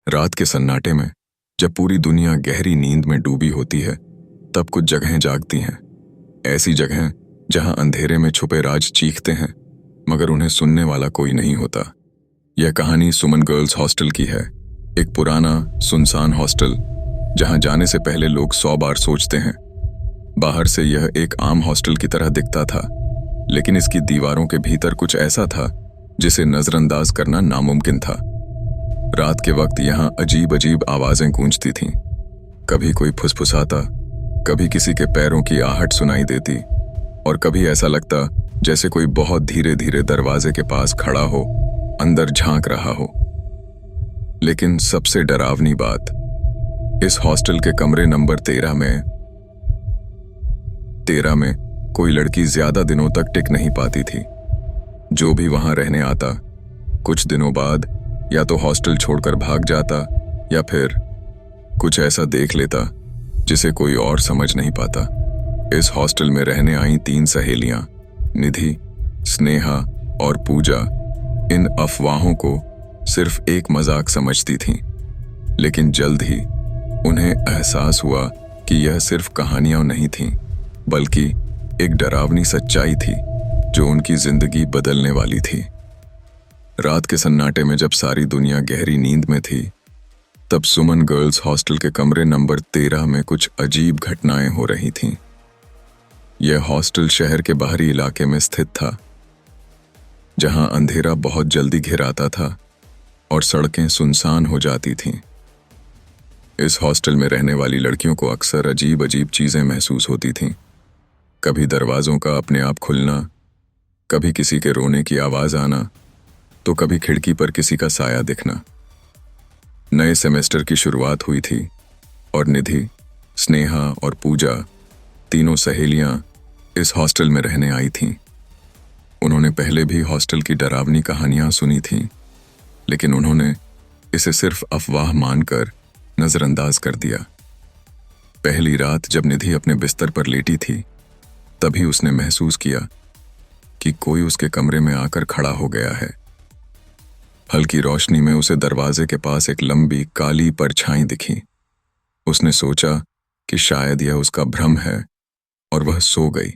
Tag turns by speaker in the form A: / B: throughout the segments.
A: रात के सन्नाटे में जब पूरी दुनिया गहरी नींद में डूबी होती है, तब कुछ जगहें जागती हैं। ऐसी जगहें जहां अंधेरे में छुपे राज चीखते हैं, मगर उन्हें सुनने वाला कोई नहीं होता। यह कहानी सुमन गर्ल्स हॉस्टल की है। एक पुराना सुनसान हॉस्टल जहां जाने से पहले लोग 100 बार सोचते हैं। बाहर से यह एक आम हॉस्टल की तरह दिखता था, लेकिन इसकी दीवारों के भीतर कुछ ऐसा था जिसे नजरअंदाज करना नामुमकिन था। रात के वक्त यहाँ अजीब अजीब आवाजें गूंजती थीं। कभी कोई फुसफुसाता, कभी किसी के पैरों की आहट सुनाई देती, और कभी ऐसा लगता जैसे कोई बहुत धीरे धीरे दरवाजे के पास खड़ा हो, अंदर झांक रहा हो। लेकिन सबसे डरावनी बात, इस हॉस्टल के कमरे नंबर 13 में कोई लड़की ज्यादा दिनों तक टिक नहीं पाती थी। जो भी वहां रहने आता, कुछ दिनों बाद या तो हॉस्टल छोड़कर भाग जाता या फिर कुछ ऐसा देख लेता जिसे कोई और समझ नहीं पाता। इस हॉस्टल में रहने आई 3 सहेलियां, निधि, स्नेहा और पूजा, इन अफवाहों को सिर्फ एक मजाक समझती थीं। लेकिन जल्द ही उन्हें एहसास हुआ कि यह सिर्फ कहानियां नहीं थीं, बल्कि एक डरावनी सच्चाई थी जो उनकी जिंदगी बदलने वाली थी। रात के सन्नाटे में जब सारी दुनिया गहरी नींद में थी, तब सुमन गर्ल्स हॉस्टल के कमरे नंबर 13 में कुछ अजीब घटनाएं हो रही थीं। यह हॉस्टल शहर के बाहरी इलाके में स्थित था, जहां अंधेरा बहुत जल्दी घिर आता था और सड़कें सुनसान हो जाती थीं। इस हॉस्टल में रहने वाली लड़कियों को अक्सर अजीब अजीब चीजें महसूस होती थीं। कभी दरवाजों का अपने आप खुलना, कभी किसी के रोने की आवाज आना, तो कभी खिड़की पर किसी का साया दिखना। नए सेमेस्टर की शुरुआत हुई थी और निधि, स्नेहा और पूजा, तीनों सहेलियां इस हॉस्टल में रहने आई थीं। उन्होंने पहले भी हॉस्टल की डरावनी कहानियां सुनी थीं, लेकिन उन्होंने इसे सिर्फ अफवाह मानकर नजरअंदाज कर दिया। पहली रात जब निधि अपने बिस्तर पर लेटी थी, तभी उसने महसूस किया कि कोई उसके कमरे में आकर खड़ा हो गया है। हल्की रोशनी में उसे दरवाजे के पास एक लंबी काली परछाई दिखी। उसने सोचा कि शायद यह उसका भ्रम है और वह सो गई।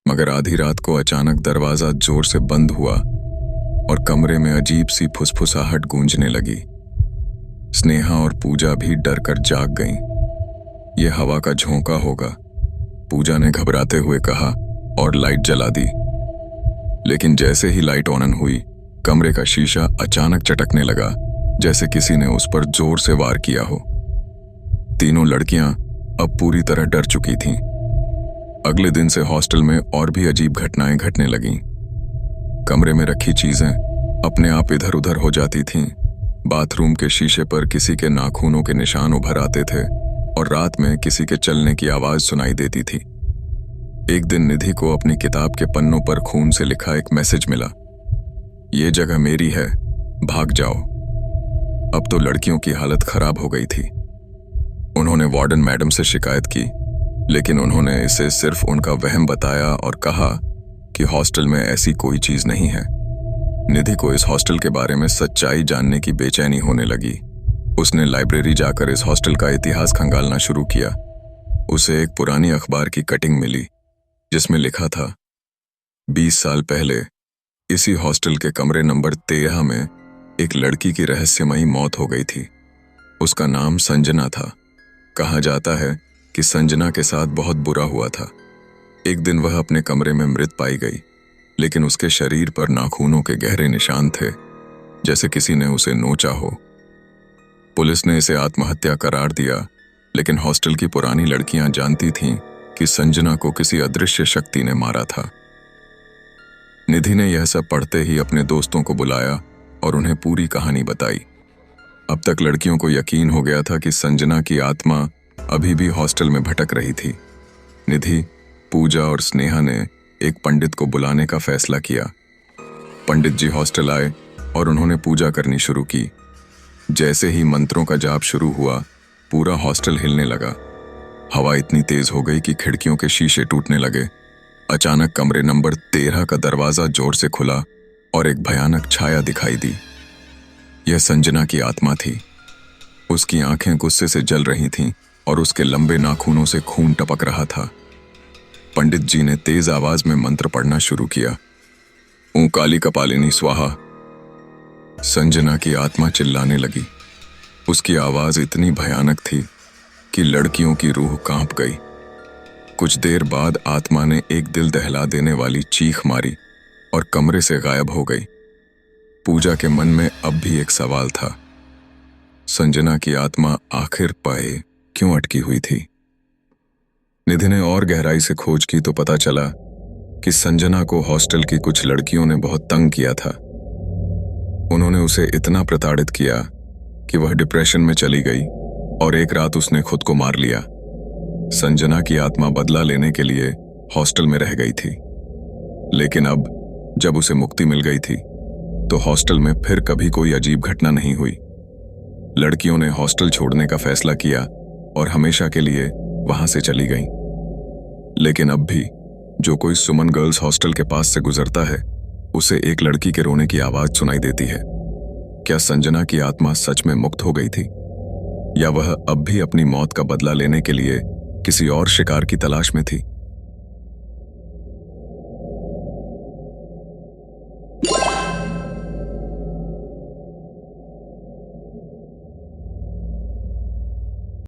A: मगर आधी रात को अचानक दरवाजा जोर से बंद हुआ और कमरे में अजीब सी फुसफुसाहट गूंजने लगी। स्नेहा और पूजा भी डर कर जाग गईं। यह हवा का झोंका होगा, पूजा ने घबराते हुए कहा और लाइट जला दी। लेकिन जैसे ही लाइट ऑन हुई, कमरे का शीशा अचानक चटकने लगा, जैसे किसी ने उस पर जोर से वार किया हो। तीनों लड़कियां अब पूरी तरह डर चुकी थीं। अगले दिन से हॉस्टल में और भी अजीब घटनाएं घटने लगीं। कमरे में रखी चीजें अपने आप इधर उधर हो जाती थीं। बाथरूम के शीशे पर किसी के नाखूनों के निशान उभर आते थे और रात में किसी के चलने की आवाज सुनाई देती थी। एक दिन निधि को अपनी किताब के पन्नों पर खून से लिखा एक मैसेज मिला, ये जगह मेरी है, भाग जाओ। अब तो लड़कियों की हालत खराब हो गई थी। उन्होंने वार्डन मैडम से शिकायत की, लेकिन उन्होंने इसे सिर्फ उनका वहम बताया और कहा कि हॉस्टल में ऐसी कोई चीज नहीं है। निधि को इस हॉस्टल के बारे में सच्चाई जानने की बेचैनी होने लगी। उसने लाइब्रेरी जाकर इस हॉस्टल का इतिहास खंगालना शुरू किया। उसे एक पुरानी अखबार की कटिंग मिली जिसमें लिखा था, 20 साल पहले इसी हॉस्टल के कमरे नंबर 13 में एक लड़की की रहस्यमयी मौत हो गई थी। उसका नाम संजना था। कहा जाता है कि संजना के साथ बहुत बुरा हुआ था। एक दिन वह अपने कमरे में मृत पाई गई, लेकिन उसके शरीर पर नाखूनों के गहरे निशान थे, जैसे किसी ने उसे नोचा हो। पुलिस ने इसे आत्महत्या करार दिया, लेकिन हॉस्टल की पुरानी लड़कियां जानती थीं कि संजना को किसी अदृश्य शक्ति ने मारा था। निधि ने यह सब पढ़ते ही अपने दोस्तों को बुलाया और उन्हें पूरी कहानी बताई। अब तक लड़कियों को यकीन हो गया था कि संजना की आत्मा अभी भी हॉस्टल में भटक रही थी। निधि, पूजा और स्नेहा ने एक पंडित को बुलाने का फैसला किया। पंडित जी हॉस्टल आए और उन्होंने पूजा करनी शुरू की। जैसे ही मंत्रों का जाप शुरू हुआ, पूरा हॉस्टल हिलने लगा। हवा इतनी तेज हो गई कि खिड़कियों के शीशे टूटने लगे। अचानक कमरे नंबर 13 का दरवाजा जोर से खुला और एक भयानक छाया दिखाई दी। यह संजना की आत्मा थी। उसकी आंखें गुस्से से जल रही थीं और उसके लंबे नाखूनों से खून टपक रहा था। पंडित जी ने तेज आवाज में मंत्र पढ़ना शुरू किया। ऊ काली कपालिनी स्वाहा। संजना की आत्मा चिल्लाने लगी। उसकी आवाज इतनी भयानक थी कि लड़कियों की रूह कांप गई। कुछ देर बाद आत्मा ने एक दिल दहला देने वाली चीख मारी और कमरे से गायब हो गई। पूजा के मन में अब भी एक सवाल था, संजना की आत्मा आखिर पाए क्यों अटकी हुई थी। निधि ने और गहराई से खोज की तो पता चला कि संजना को हॉस्टल की कुछ लड़कियों ने बहुत तंग किया था। उन्होंने उसे इतना प्रताड़ित किया कि वह डिप्रेशन में चली गई और एक रात उसने खुद को मार लिया। संजना की आत्मा बदला लेने के लिए हॉस्टल में रह गई थी, लेकिन अब जब उसे मुक्ति मिल गई थी तो हॉस्टल में फिर कभी कोई अजीब घटना नहीं हुई। लड़कियों ने हॉस्टल छोड़ने का फैसला किया और हमेशा के लिए वहां से चली गईं। लेकिन अब भी जो कोई सुमन गर्ल्स हॉस्टल के पास से गुजरता है उसे एक लड़की के रोने की आवाज सुनाई देती है। क्या संजना की आत्मा सच में मुक्त हो गई थी, या वह अब भी अपनी मौत का बदला लेने के लिए किसी और शिकार की तलाश में थी?